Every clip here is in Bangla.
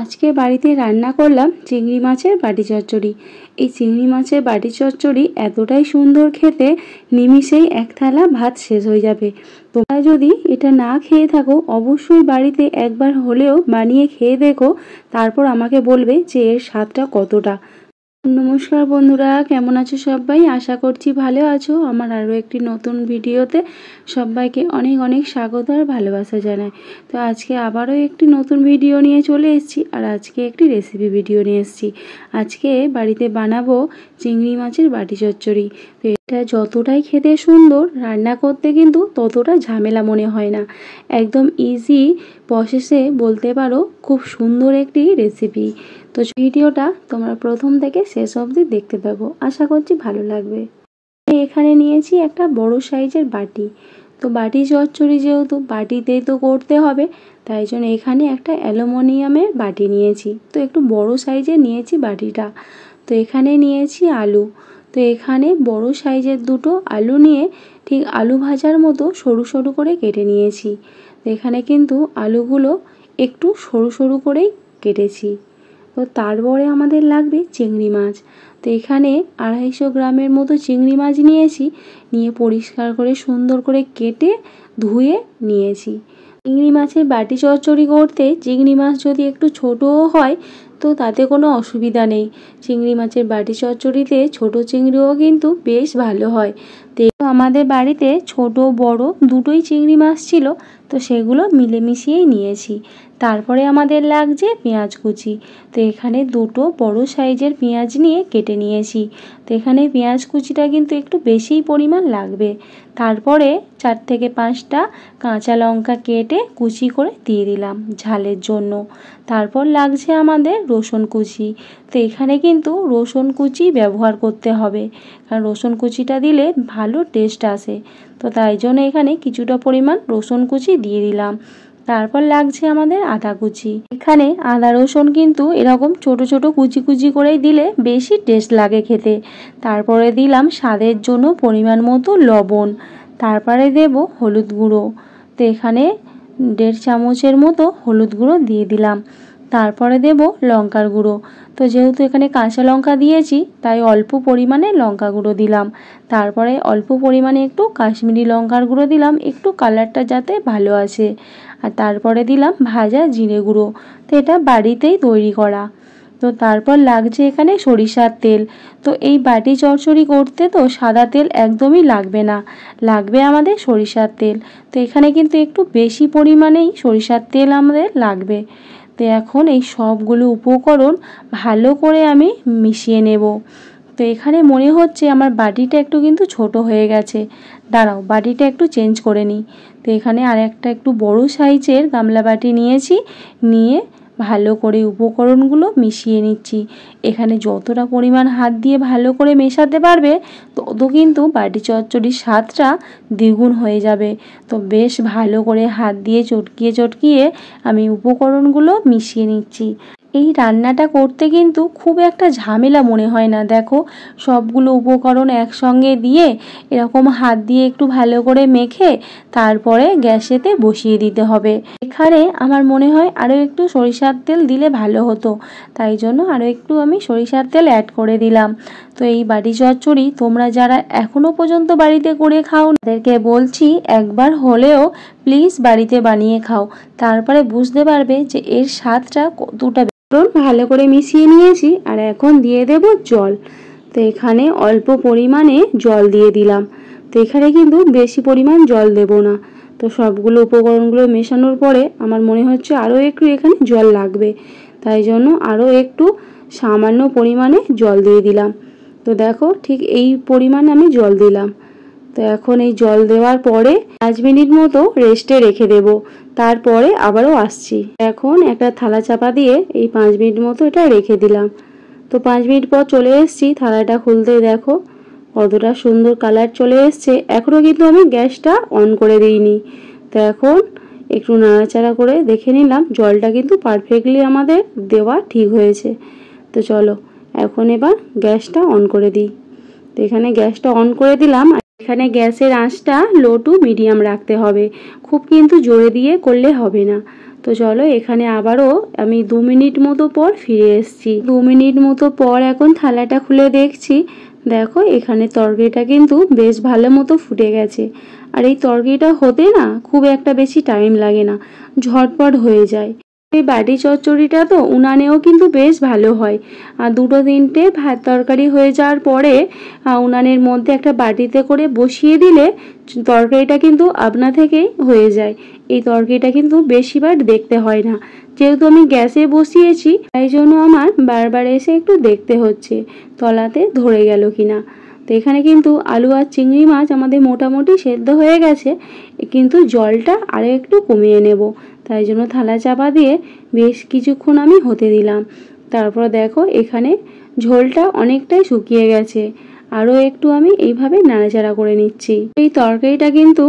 আজকে বাড়িতে রান্না করলাম চিংড়ি মাছের বাটি চচ্চড়ি। এই চিংড়ি মাছের বাটি চচ্চড়ি এতটাই সুন্দর খেতে, নিমিষেই এক থালা ভাত শেষ হয়ে যাবে। তোমরা যদি এটা না খেয়ে থাকো অবশ্যই বাড়িতে একবার হলেও বানিয়ে খেয়ে দেখো, তারপর আমাকে বলবে যে এর স্বাদটা কতটা। নমস্কার বন্ধুরা, কেমন আছো সবাই? আশা করছি ভালো আছো। আমার আরও একটি নতুন ভিডিওতে সবাইকে অনেক অনেক স্বাগত আর ভালোবাসা জানাই। তো আজকে আবারও একটি নতুন ভিডিও নিয়ে চলে এসেছি, আর আজকে একটি রেসিপি ভিডিও নিয়ে এসেছি। আজকে বাড়িতে বানাবো চিংড়ি মাছের বাটি চচ্চড়ি। তো এটা যতটাই খেতে সুন্দর, রান্না করতে কিন্তু ততটা ঝামেলা মনে হয় না। একদম ইজি প্রসেসে বলতে পারো খুব সুন্দর একটি রেসিপি। তো ভিডিওটা তোমরা প্রথম থেকে শেষ অবধি দেখতে পাবো, আশা করছি ভালো লাগবে। এখানে নিয়েছি একটা বড় সাইজের বাটি। তো বাটি চচ্চড়ি যেহেতু বাটিতেই তো করতে হবে, তাই জন্য এখানে একটা অ্যালুমিনিয়ামের বাটি নিয়েছি। তো একটু বড় সাইজের নিয়েছি বাটিটা। তো এখানে নিয়েছি আলু। তো এখানে বড় সাইজের দুটো আলু নিয়ে ঠিক আলু ভাজার মতো সরু সরু করে কেটে নিয়েছি। তো এখানে কিন্তু আলুগুলো একটু সরু সরু করেই কেটেছি। তো তারপরে আমাদের লাগবে চিংড়ি মাছ। তো এখানে 250 গ্রামের মতো চিংড়ি মাছ নিয়েছি, নিয়ে পরিষ্কার করে সুন্দর করে কেটে ধুয়ে নিয়েছি। চিংড়ি মাছের বাটি চচ্চড়ি করতে চিংড়ি মাছ যদি একটু ছোটও হয় তো তাতে কোনো অসুবিধা নেই। চিংড়ি মাছের বাটি চচ্চড়িতে ছোট চিংড়িও কিন্তু বেশ ভালো হয়। তো আমাদের বাড়িতে ছোট বড় দুটোই চিংড়ি মাছ ছিল, তো সেগুলো মিলেমিশিয়েই নিয়েছি। তারপরে আমাদের লাগছে পেঁয়াজ কুচি। তো এখানে দুটো বড় সাইজের পেঁয়াজ নিয়ে কেটে নিয়েছি। তো এখানে পেঁয়াজ কুচিটা কিন্তু একটু বেশিই পরিমাণ লাগবে। তারপরে 4 থেকে 5টা কাঁচা লঙ্কা কেটে কুচি করে দিয়ে দিলাম ঝালের জন্য। তারপর লাগছে আমাদের রসুন কুচি। তো এখানে কিন্তু রসুন কুচি ব্যবহার করতে হবে, কারণ রসুন কুচিটা দিলে ভালো টেস্ট আসে। তো তাই জন্য এখানে কিছুটা পরিমাণ রসুন কুচি দিয়ে দিলাম। তারপর লাগছে আমাদের আদা কুচি। এখানে আদা রসুন কিন্তু এরকম ছোট ছোট কুচি কুচি করেই দিলে বেশি টেস্ট লাগে খেতে। তারপরে দিলাম স্বাদের জন্য পরিমাণ মতো লবণ। তারপরে দেব হলুদ গুঁড়ো। তো এখানে 1.5 চামচের মতো হলুদ গুঁড়ো দিয়ে দিলাম। তারপরে দেব লঙ্কার গুঁড়ো। তো যেহেতু এখানে কাঁচা লঙ্কা দিয়েছি তাই অল্প পরিমাণে লঙ্কা গুঁড়ো দিলাম। তারপরে অল্প পরিমাণে একটু কাশ্মীরি লঙ্কার গুঁড়ো দিলাম, একটু কালারটা যাতে ভালো আসে। আর তারপরে দিলাম ভাজা জিরে গুঁড়ো। তো এটা বাড়িতেই তৈরি করা। তো তারপর লাগছে এখানে সরিষার তেল। তো এই বাটি চচ্চড়ি করতে তো সাদা তেল একদমই লাগবে না, লাগবে আমাদের সরিষার তেল। তো এখানে কিন্তু একটু বেশি পরিমাণেই সরিষার তেল আমাদের লাগবে। তো এখন এই সবগুলো উপকরণ ভালো করে আমি মিশিয়ে নেব। তো এখানে মনে হচ্ছে আমার বাটিটা একটু কিন্তু ছোট হয়ে গেছে, দাঁড়াও বাটিটা একটু চেঞ্জ করে নিই। তো এখানে আর একটা একটু বড় সাইজের গামলা বাটি নিয়েছি, নিয়ে ভালো করে উপকরণগুলো মিশিয়ে নিচ্ছি। এখানে যতটা পরিমাণ হাত দিয়ে ভালো করে মেশাতে পারবে তত কিন্তু বাটি চচ্চড়ির স্বাদটা দ্বিগুণ হয়ে যাবে। তো বেশ ভালো করে হাত দিয়ে চটকিয়ে চটকিয়ে আমি উপকরণগুলো মিশিয়ে নিচ্ছি। এই রান্নাটা করতে কিন্তু খুব একটা ঝামেলা মনে হয় না। দেখো সবগুলো উপকরণ একসঙ্গে দিয়ে এরকম হাত দিয়ে একটু ভালো করে মেখে তারপরে গ্যাসেতে বসিয়ে দিতে হবে। এখানে আমার মনে হয় আরও একটু সরিষার তেল দিলে ভালো হতো, তাই জন্য আরও একটু আমি সরিষার তেল অ্যাড করে দিলাম। তো এই বাটি চচ্চড়ি তোমরা যারা এখনও পর্যন্ত বাড়িতে করে খাও তাদেরকে বলছি একবার হলেও প্লিজ বাড়িতে বানিয়ে খাও, তারপরে বুঝতে পারবে যে এর স্বাদটা কতটা। ভালো করে মিশিয়ে নিয়েছি, আর এখন দিয়ে দেব জল। তো এখানে অল্প পরিমাণে জল দিয়ে দিলাম। তো এখানে কিন্তু বেশি পরিমাণ জল দেব না। তো সবগুলো উপকরণগুলো মেশানোর পরে আমার মনে হচ্ছে আরও একটু এখানে জল লাগবে, তাই জন্য আরও একটু সামান্য পরিমাণে জল দিয়ে দিলাম। তো দেখো ঠিক এই পরিমাণ আমি জল দিলাম। তো এখন এই জল দেওয়ার পরে 5 মিনিট মতো রেস্টে রেখে দেব, তারপরে আবারও আসছি। এখন একটা থালা চাপা দিয়ে এই 5 মিনিট মতো এটা রেখে দিলাম। তো 5 মিনিট পর চলে এসেছি, থালাটা খুলতে দেখো কতটা সুন্দর কালার চলে এসছে। এখনও কিন্তু আমি গ্যাসটা অন করে দিইনি। তো এখন একটু নাড়াচাড়া করে দেখে নিলাম জলটা কিন্তু পারফেক্টলি আমাদের দেওয়া ঠিক হয়েছে। তো চলো এখন এবার গ্যাসটা অন করে দিই। তো এখানে গ্যাসটা অন করে দিলাম। এখানে গ্যাসের আঁচটা লো টু মিডিয়াম রাখতে হবে, খুব কিন্তু জোরে দিয়ে করলে হবে না। তো চলো এখানে আবারও আমি 2 মিনিট মতো পর ফিরে এসেছি। 2 মিনিট মতো পর এখন থালাটা খুলে দেখছি, দেখো এখানে তরকারিটা কিন্তু বেশ ভালো মতো ফুটে গেছে। আর এই তরকারিটা হতে না খুব একটা বেশি টাইম লাগে না, ঝটপট হয়ে যায়। এই বাটি চচ্চড়িটা তো উনানেও কিন্তু বেশ ভালো হয়। আর 2-3টে ভাত তরকারি হয়ে যাওয়ার পরে উনানের মধ্যে একটা বাটিতে করে বসিয়ে দিলে তরকারিটা কিন্তু আপনা থেকেই হয়ে যায়। এই তরকারিটা কিন্তু বেশিবার দেখতে হয় না, যেহেতু আমি গ্যাসে বসিয়েছি তাই জন্য আমার বারবার এসে একটু দেখতে হচ্ছে তলাতে ধরে গেল কিনা। তো এখানে কিন্তু আলু আর চিংড়ি মাছ আমাদের মোটামুটি সেদ্ধ হয়ে গেছে, কিন্তু জলটা আরও একটু কমিয়ে নেব। তাই জন্য থালা চাপা দিয়ে বেশ কিছুক্ষণ আমি হতে দিলাম। তারপর দেখো এখানে ঝোলটা অনেকটাই শুকিয়ে গেছে, আরও একটু আমি এইভাবে নাড়াচাড়া করে নিচ্ছি। এই তরকারিটা কিন্তু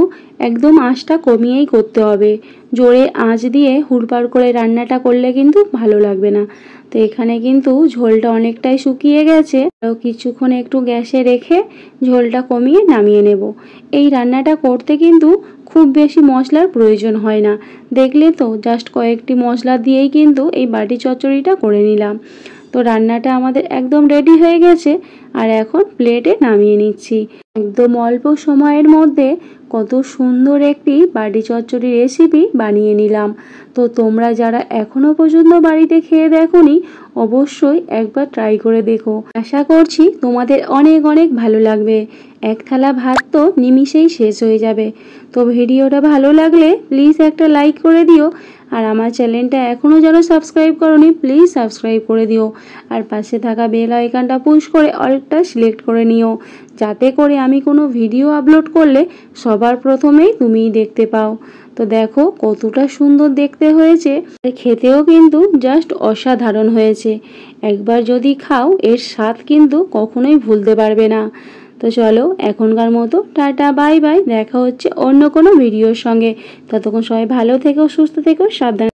একদম আঁচটা কমিয়েই করতে হবে, জোরে আঁচ দিয়ে হুড়পাড় করে রান্নাটা করলে কিন্তু ভালো লাগবে না। তো এখানে কিন্তু ঝোলটা অনেকটাই শুকিয়ে গেছে, কিছুক্ষণ একটু গ্যাসে রেখে ঝোলটা কমিয়ে নামিয়ে নেব। এই রান্নাটা করতে কিন্তু খুব বেশি মশলার প্রয়োজন হয় না, দেখলে তো জাস্ট কয়েকটি মশলা দিয়েই কিন্তু এই বাটি চচ্চড়িটা করে নিলাম। তো রান্নাটা আমাদের একদম রেডি হয়ে গেছে, আর এখন প্লেটে নামিয়ে নিচ্ছি। একদম অল্প সময়ের মধ্যে কত সুন্দর একটি বাটি চচ্চড়ি রেসিপি বানিয়ে নিলাম। তো তোমরা যারা এখনো পর্যন্ত বাড়িতে খেয়ে দেখোনি অবশ্যই একবার ট্রাই করে দেখো। আশা করছি তোমাদের অনেক অনেক ভালো লাগবে। এক থালা ভাত তো নিমিষেই শেষ হয়ে যাবে। তো ভিডিওটা ভালো লাগলে প্লিজ একটা লাইক করে দিও, আর আমার চ্যানেলটা এখনও যারা সাবস্ক্রাইব করোনি প্লিজ সাবস্ক্রাইব করে দিও, আর পাশে থাকা বেল আইকনটা পুশ করে অলটা সিলেক্ট করে নিও, যাতে করে আমি কোনো ভিডিও আপলোড করলে সবার প্রথমেই তুমিই দেখতে পাও। তো দেখো কতটা সুন্দর দেখতে হয়েছে, খেতেও কিন্তু জাস্ট অসাধারণ হয়েছে। একবার যদি খাও এর স্বাদ কিন্তু কখনোই ভুলতে পারবে না। তো চলো এখনকার মতো টাটা বাই বাই, দেখা হচ্ছে অন্য কোনো ভিডিওর সঙ্গে। ততক্ষণ সবাই ভালো থেকো, সুস্থ থেকো, সাবধানে।